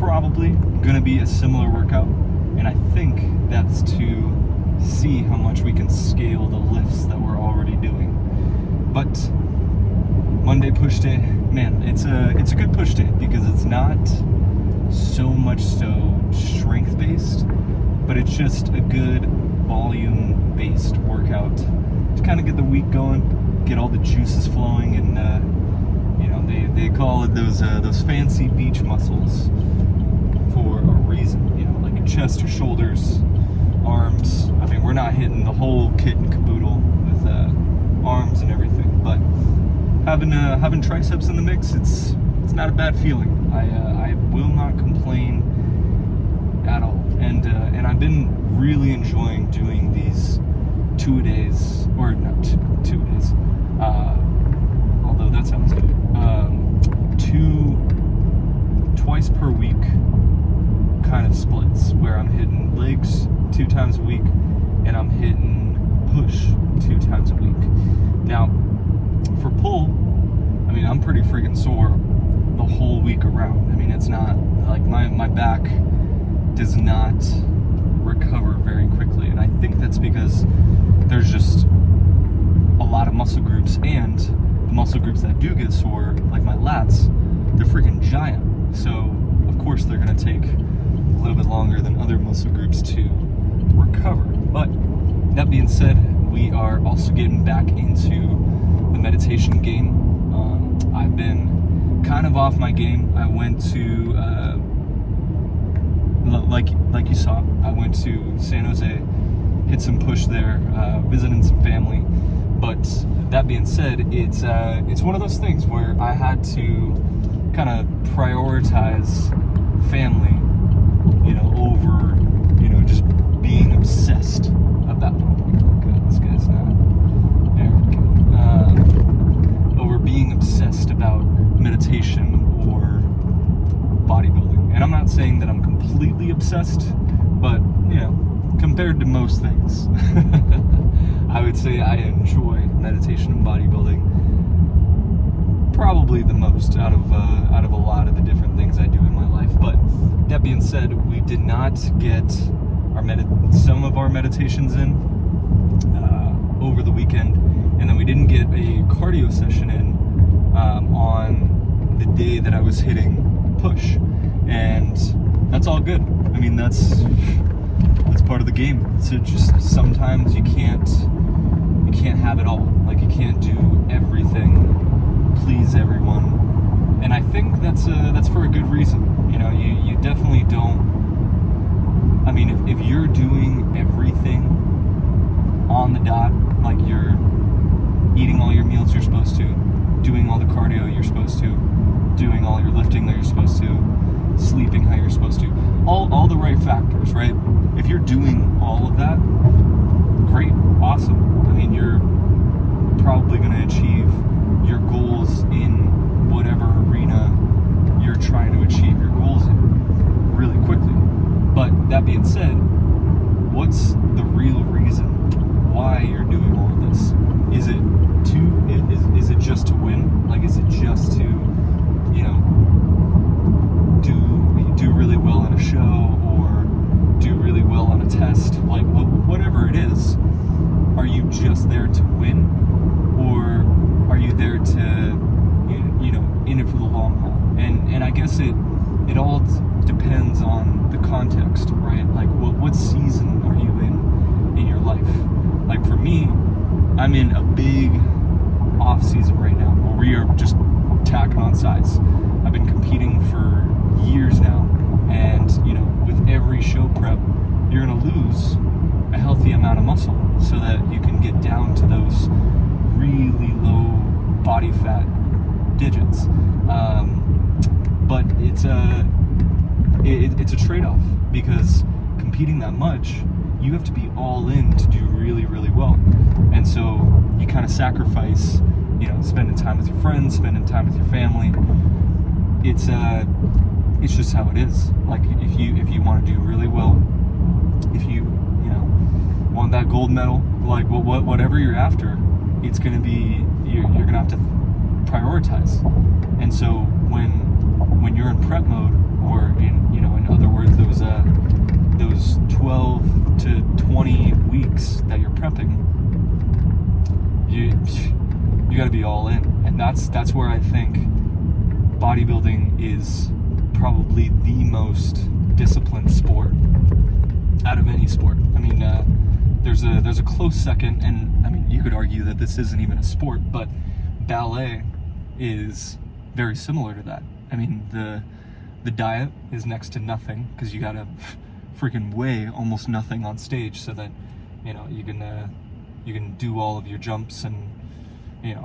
probably going to be a similar workout, and I think that's to see how much we can scale the lifts that we're already doing. But Monday push day, man, it's a good push day because it's not so much so strength based, but it's just a good volume based workout to kind of get the week going, get all the juices flowing, and they call it those fancy beach muscles for a reason, like your chest, your shoulders, arms. I mean, we're not hitting the whole kit and caboodle with arms and everything, but having triceps in the mix, it's not a bad feeling. I will not complain at all, and I've been really enjoying doing these 2-a-days, or not two-a-days, although that sounds good, twice per week kind of splits, where I'm hitting legs 2 times a week and I'm hitting push 2 times a week. Now for pull, I mean, I'm pretty freaking sore the whole week around. I mean, it's not like my back does not recover very quickly, and I think that's because there's just a lot of muscle groups, and the muscle groups that do get sore, like my lats, they're freaking giant, so of course they're going to take a little bit longer than other muscle groups to recover. But that being said, we are also getting back into the meditation game. I've been kind of off my game. I went to like you saw, I went to San Jose, hit some push there, visiting some family. But that being said, it's one of those things where I had to kind of prioritize family, over, just being obsessed about. Okay, this guy's not. There we go. Over being obsessed about meditation or bodybuilding. And I'm not saying that I'm completely obsessed, but compared to most things, I would say I enjoy meditation and bodybuilding probably the most out of a lot of the different things I do in my life. But that being said, we did not get some of our meditations in over the weekend, and then we didn't get a cardio session in on the day that I was hitting push, and that's all good. I mean, that's part of the game. So just sometimes you can't have it all. Like, you can't do everything, please everyone, and I think that's for a good reason. You definitely don't. I mean, if you're doing everything on the dot, like you're eating all your meals you're supposed to, doing all the cardio you're supposed to, doing all your lifting that you're supposed to, sleeping how you're supposed to, all the right factors, right? If you're doing all of that, great, awesome. I mean, you're probably going to achieve your goals in whatever arena you're trying to achieve your goals in really quickly. But that being said, what's the real reason why you're doing all of this? Is it just to win? Like, is it just to, do really well in a show, or do really well on a test? Like, whatever it is, are you just there to win, or are you there to, in it for the long haul? And I guess it all depends on the context, right? Like, what season are you in your life? Like, for me, I'm in a big off-season right now, where we are just tacking on size. I've been competing for years now, and with every show prep, you're going to lose a healthy amount of muscle so that you can get down to those really low body fat digits. But it's a trade-off, because competing that much, you have to be all in to do really, really well. And so you kind of sacrifice, spending time with your friends, spending time with your family. It's just how it is. Like, if you want to do really well, if you want that gold medal, like whatever you're after, it's gonna be, you're gonna have to prioritize. And so when you're in prep mode, or in other words, those 12 to 20 weeks that you're prepping, you got to be all in. And that's where I think bodybuilding is probably the most disciplined sport out of any sport. I mean, there's a close second, and I mean, you could argue that this isn't even a sport, but ballet is very similar to that. I mean, the diet is next to nothing, because you gotta freaking weigh almost nothing on stage so that you can do all of your jumps. And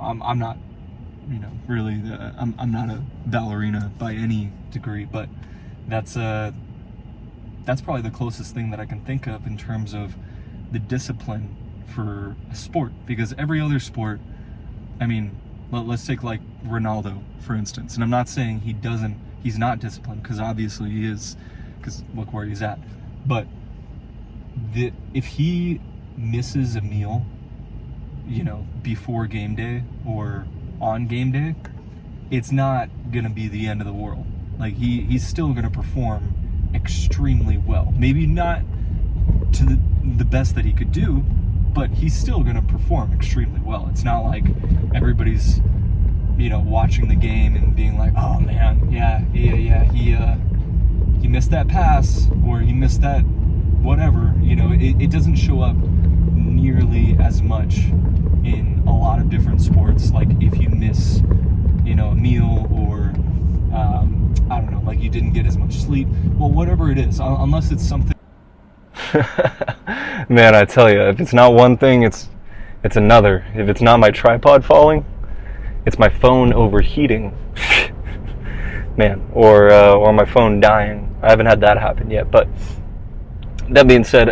I'm not really I'm not a ballerina by any degree, but that's probably the closest thing that I can think of in terms of the discipline for a sport. Because every other sport, I mean, let's take like Ronaldo, for instance, and I'm not saying he's not disciplined, because obviously he is, because look where he's at. But if he misses a meal, before game day or on game day, it's not gonna be the end of the world. Like, he's still gonna perform extremely well. Maybe not to the best that he could do, but he's still gonna perform extremely well. It's not like everybody's watching the game and being like, oh man, he missed that pass, or he missed that whatever. It doesn't show up nearly as much in a lot of different sports. Like, if you miss a meal, or I don't know, like you didn't get as much sleep, well, whatever it is, unless it's something. Man, I tell you, if it's not one thing, it's another. If it's not my tripod falling, it's my phone overheating. Man, or my phone dying. I haven't had that happen yet, but that being said,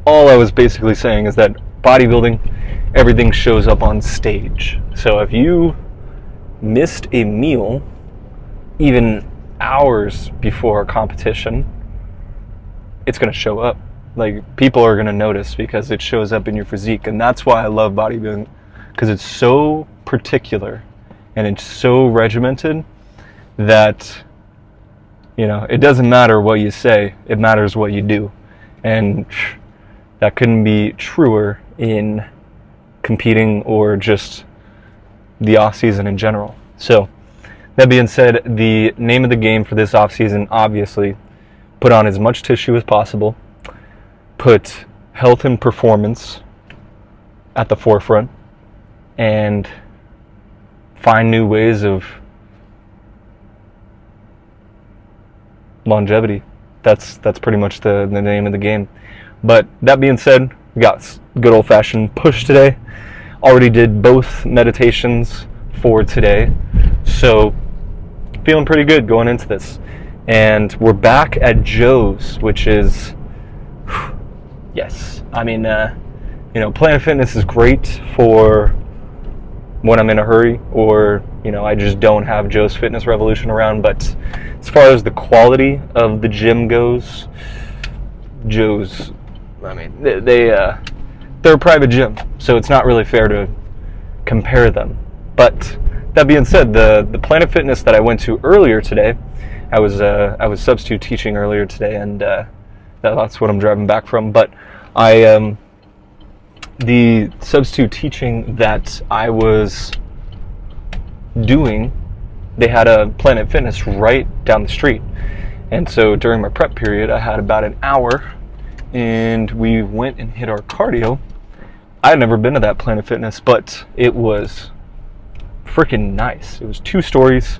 all I was basically saying is that bodybuilding, everything shows up on stage. So if you missed a meal even hours before a competition, it's going to show up. Like, people are going to notice, because it shows up in your physique. And that's why I love bodybuilding, because it's so particular and it's so regimented that it doesn't matter what you say, it matters what you do. And that couldn't be truer in competing, or just the off season in general. So that being said, the name of the game for this off season, obviously, put on as much tissue as possible, put health and performance at the forefront, and find new ways of longevity. That's pretty much the name of the game. But that being said, we got good old-fashioned push today. Already did both meditations for today, so feeling pretty good going into this. And we're back at Joe's, which is, yes, I mean, Planet Fitness is great for when I'm in a hurry, or I just don't have Joe's Fitness Revolution around. But as far as the quality of the gym goes, Joe's, I mean, they're a private gym, so it's not really fair to compare them. But that being said, the Planet Fitness that I went to earlier today, I was substitute teaching earlier today, and that's what I'm driving back from. But the substitute teaching that I was doing, they had a Planet Fitness right down the street. And so during my prep period, I had about an hour, and we went and hit our cardio. I had never been to that Planet Fitness, but it was freaking nice. It was 2 stories,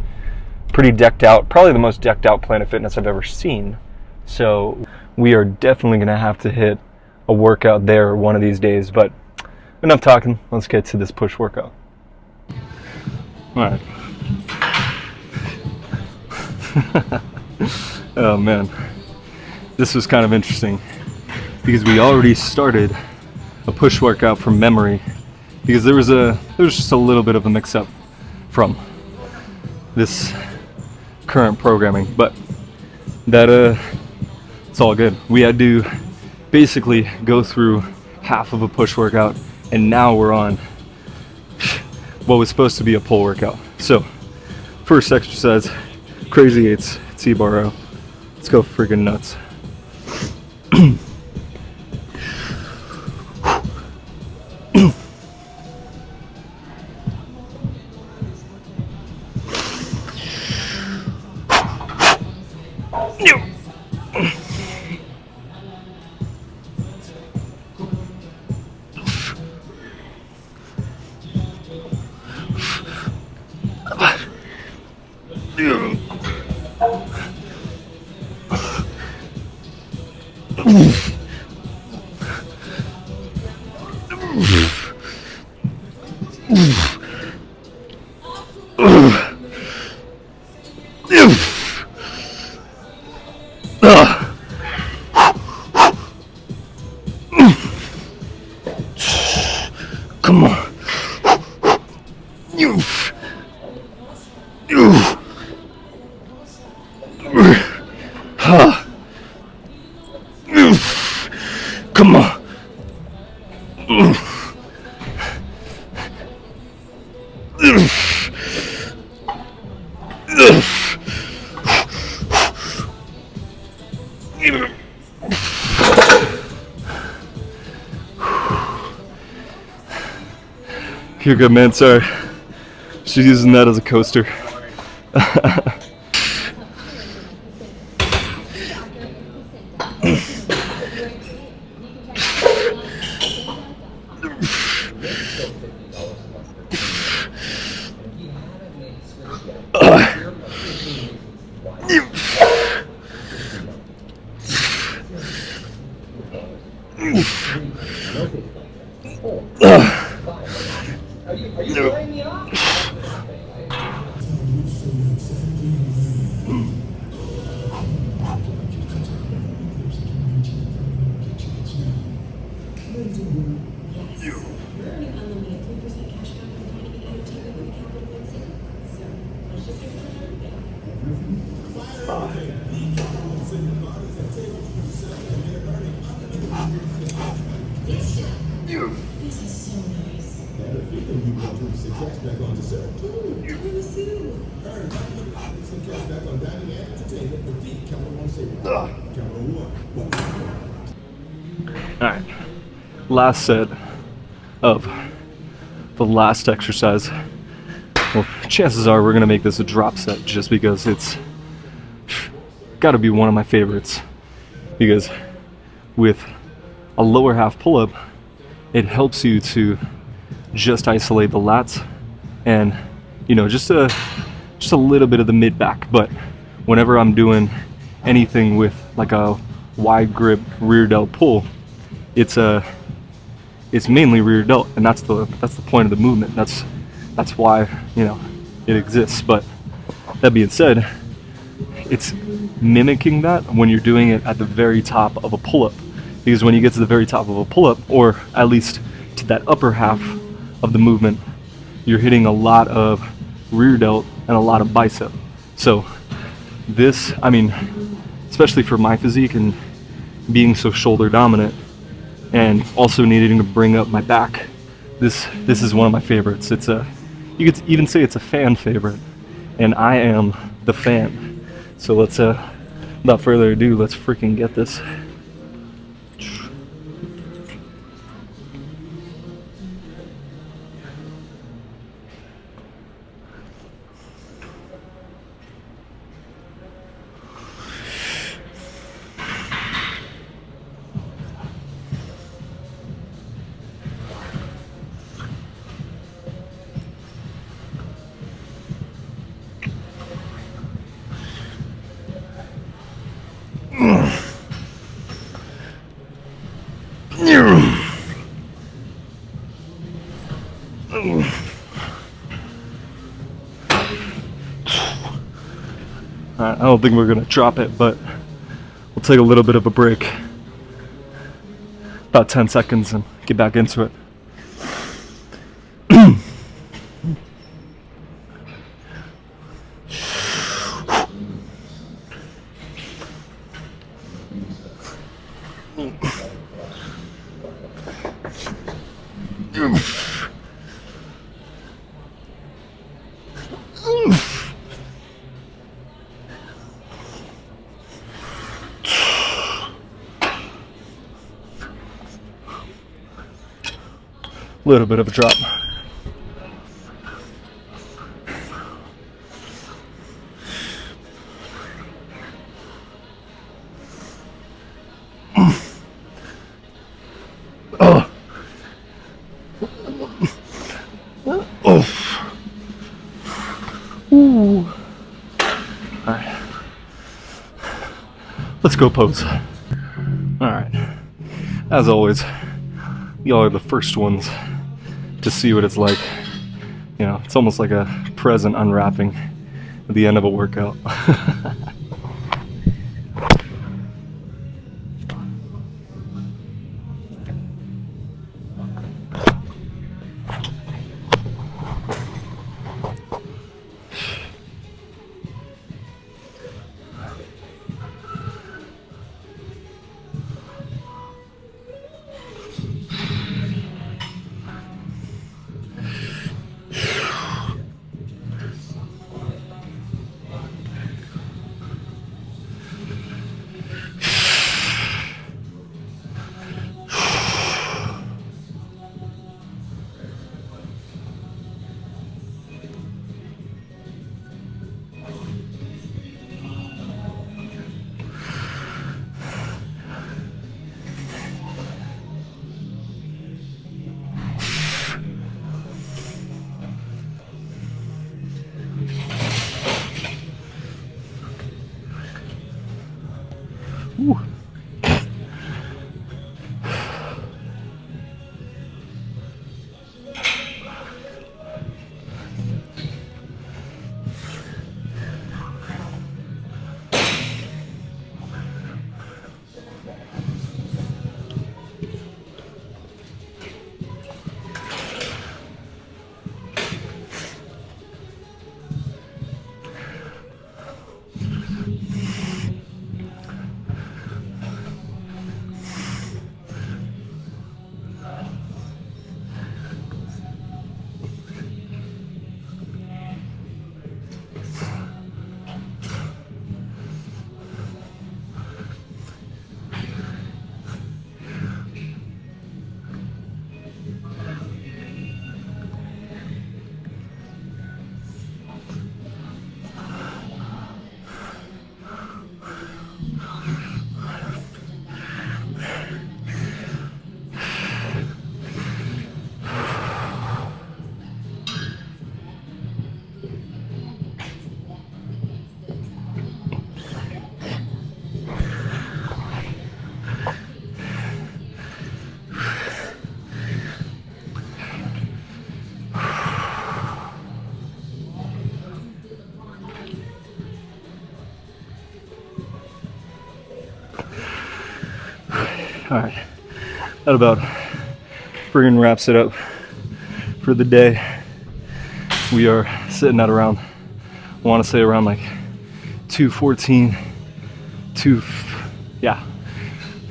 pretty decked out, probably the most decked out Planet Fitness I've ever seen. So we are definitely going to have to hit a workout there one of these days. But enough talking, let's get to this push workout. Alright. Oh man, this was kind of interesting, because we already started a push workout from memory, because there was just a little bit of a mix-up from this current programming, but that it's all good. We had to basically go through half of a push workout, and now we're on what was supposed to be a pull workout. So first exercise, crazy 8s, T-bar row. Let's go freaking nuts. Come on. Come on. You're good, man. Sorry. She's using that as a coaster. Alright, last set of the last exercise. Well, chances are we're going to make this a drop set just because it's got to be one of my favorites. Because with a lower half pull-up, it helps you to just isolate the lats and, you know, just a little bit of the mid back. But whenever I'm doing anything with like a wide grip rear delt pull, it's mainly rear delt, and that's the point of the movement. That's why, you know, it exists. But that being said, it's mimicking that when you're doing it at the very top of a pull-up, because when you get to the very top of a pull-up, or at least to that upper half of the movement, you're hitting a lot of rear delt and a lot of bicep. So this, I mean, especially for my physique and being so shoulder dominant and also needing to bring up my back, this is one of my favorites. It's you could even say it's a fan favorite, and I am the fan. So let's without further ado, let's freaking get this. Alright, I don't think we're gonna drop it, but we'll take a little bit of a break, about 10 seconds, and get back into it. little bit of a drop. Oh. Oh. Ooh. All right. Let's go pose. All right. As always, y'all are the first ones to see what it's like. You know, it's almost like a present unwrapping at the end of a workout. Ooh. All right, that about friggin' wraps it up for the day. We are sitting at around, I want to say around like 214,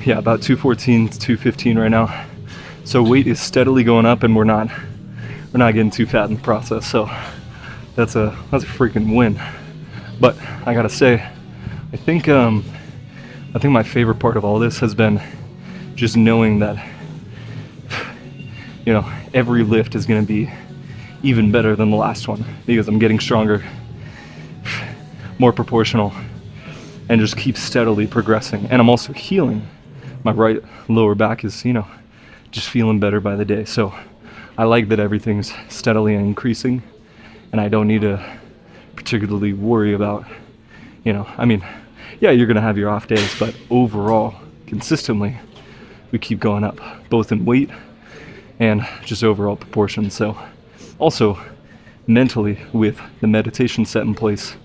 about 214, 215 right now. So weight is steadily going up, and we're not getting too fat in the process. So that's a freaking win. But I gotta say, I think my favorite part of all this has been just knowing that, you know, every lift is going to be even better than the last one, because I'm getting stronger, more proportional, and just keep steadily progressing. And I'm also healing. My right lower back is, you know, just feeling better by the day. So I like that everything's steadily increasing, and I don't need to particularly worry about, you know, I mean, yeah, you're going to have your off days, but overall, consistently, we keep going up, both in weight and just overall proportion. So also mentally, with the meditation set in place,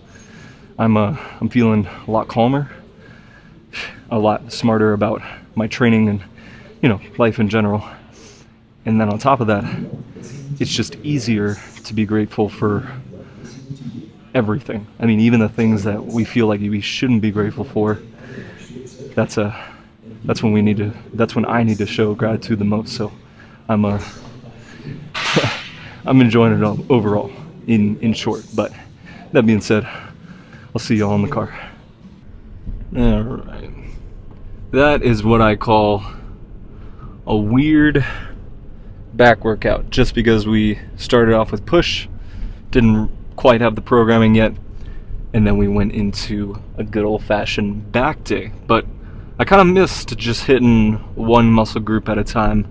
I'm feeling a lot calmer, a lot smarter about my training and, you know, life in general. And then on top of that, it's just easier to be grateful for everything. I mean, even the things that we feel like we shouldn't be grateful for, that's when I need to show gratitude the most. So I'm enjoying it all, overall, in short. But that being said, I'll see y'all in the car. All right, that is what I call a weird back workout, just because we started off with push, didn't quite have the programming yet, and then we went into a good old-fashioned back day. But I kind of missed just hitting one muscle group at a time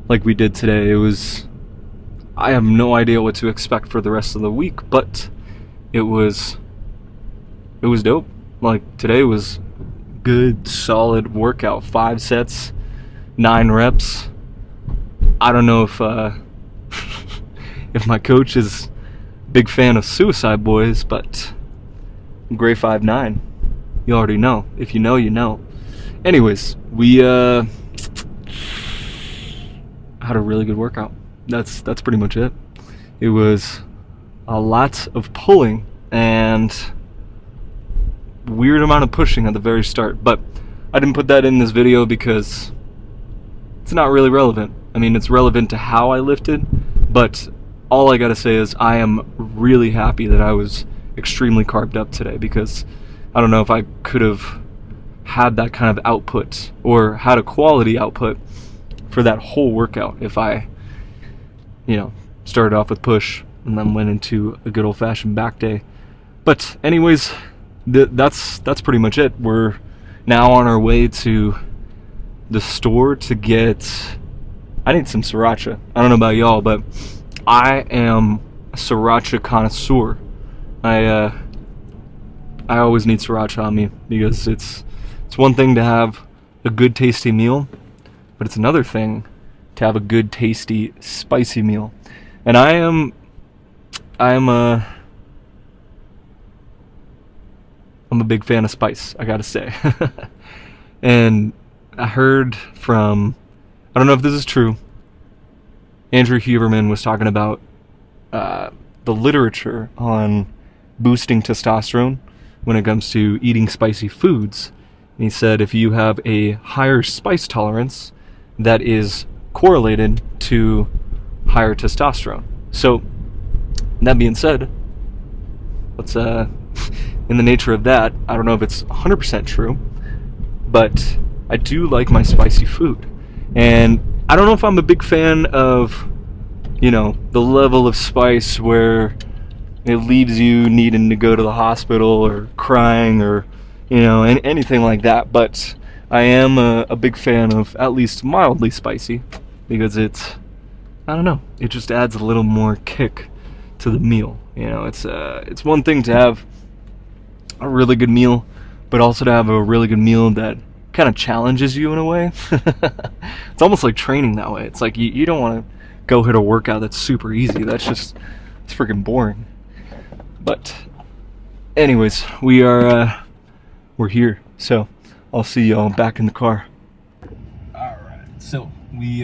like we did today. I have no idea what to expect for the rest of the week, but it was dope. Like, today was good, solid workout. 5 sets, 9 reps. I don't know if if my coach is a big fan of Suicide Boys, but Gray 5'9", you already know. If you know, you know. Anyways, we had a really good workout. That's pretty much it. It was a lot of pulling and weird amount of pushing at the very start, but I didn't put that in this video because it's not really relevant. I mean, it's relevant to how I lifted, but all I gotta say is I am really happy that I was extremely carved up today, because I don't know if I could have had that kind of output or had a quality output for that whole workout if I, started off with push and then went into a good old-fashioned back day. But anyways, that's pretty much it. We're now on our way to the store to get, I need some sriracha. I don't know about y'all, but I am a sriracha connoisseur. I always need sriracha on me, because it's one thing to have a good tasty meal, but it's another thing to have a good tasty spicy meal. And I'm a big fan of spice, I gotta say. And I heard from, I don't know if this is true, Andrew Huberman was talking about the literature on boosting testosterone when it comes to eating spicy foods. And he said if you have a higher spice tolerance, that is correlated to higher testosterone. So, that being said, let's in the nature of that, I don't know if it's 100% true, but I do like my spicy food. And I don't know if I'm a big fan of, the level of spice where it leaves you needing to go to the hospital or crying or, anything like that. But I am a big fan of at least mildly spicy, because I don't know, it just adds a little more kick to the meal. It's one thing to have a really good meal, but also to have a really good meal that kind of challenges you in a way. It's almost like training that way. It's like you don't want to go hit a workout that's super easy. It's freaking boring. But anyways, we're here, so I'll see y'all back in the car. Alright, so we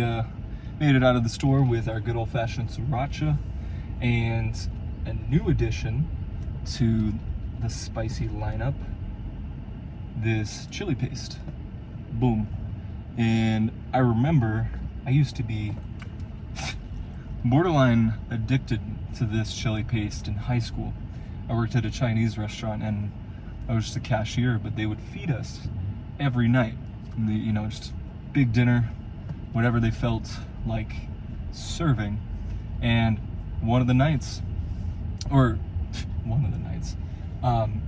made it out of the store with our good old-fashioned sriracha and a new addition to the spicy lineup, this chili paste. Boom. And I remember I used to be borderline addicted to this chili paste in high school. I worked at a Chinese restaurant and I was just a cashier, but they would feed us every night. Just big dinner, whatever they felt like serving. And one of the nights,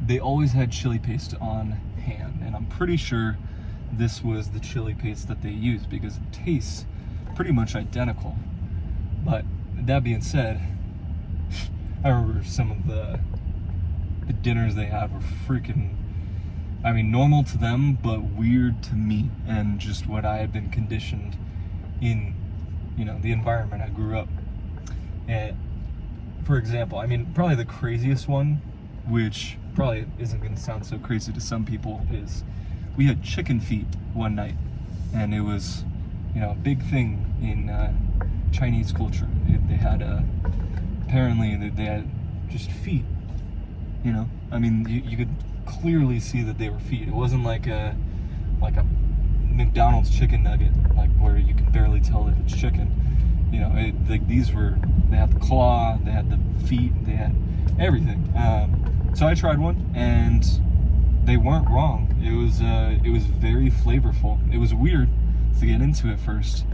they always had chili paste on hand. And I'm pretty sure this was the chili paste that they used, because it tastes pretty much identical. But that being said, I remember some of the dinners they had were freaking, normal to them, but weird to me, and just what I had been conditioned in, the environment I grew up. And for example, probably the craziest one, which probably isn't going to sound so crazy to some people, is we had chicken feet one night, and it was, a big thing in Chinese culture. They had apparently they had just feet. You could clearly see that they were feet. It wasn't like a McDonald's chicken nugget, like where you can barely tell if it's chicken. They had the claw, they had the feet, they had everything. So I tried one, and they weren't wrong. It was very flavorful. It was weird to get into at first,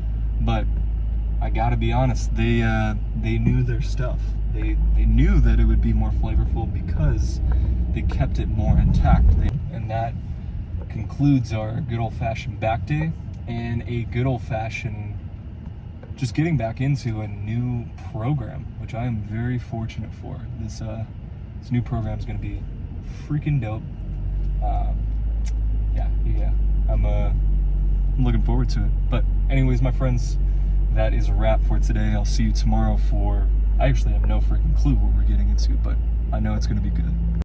but I gotta be honest, they knew their stuff. They knew that it would be more flavorful because they kept it more intact. And that concludes our good old-fashioned back day and a good old-fashioned just getting back into a new program, which I am very fortunate for. This new program is going to be freaking dope. Yeah, I'm looking forward to it. But anyways, my friends, that is a wrap for today. I'll see you tomorrow for, I actually have no freaking clue what we're getting into, but I know it's going to be good.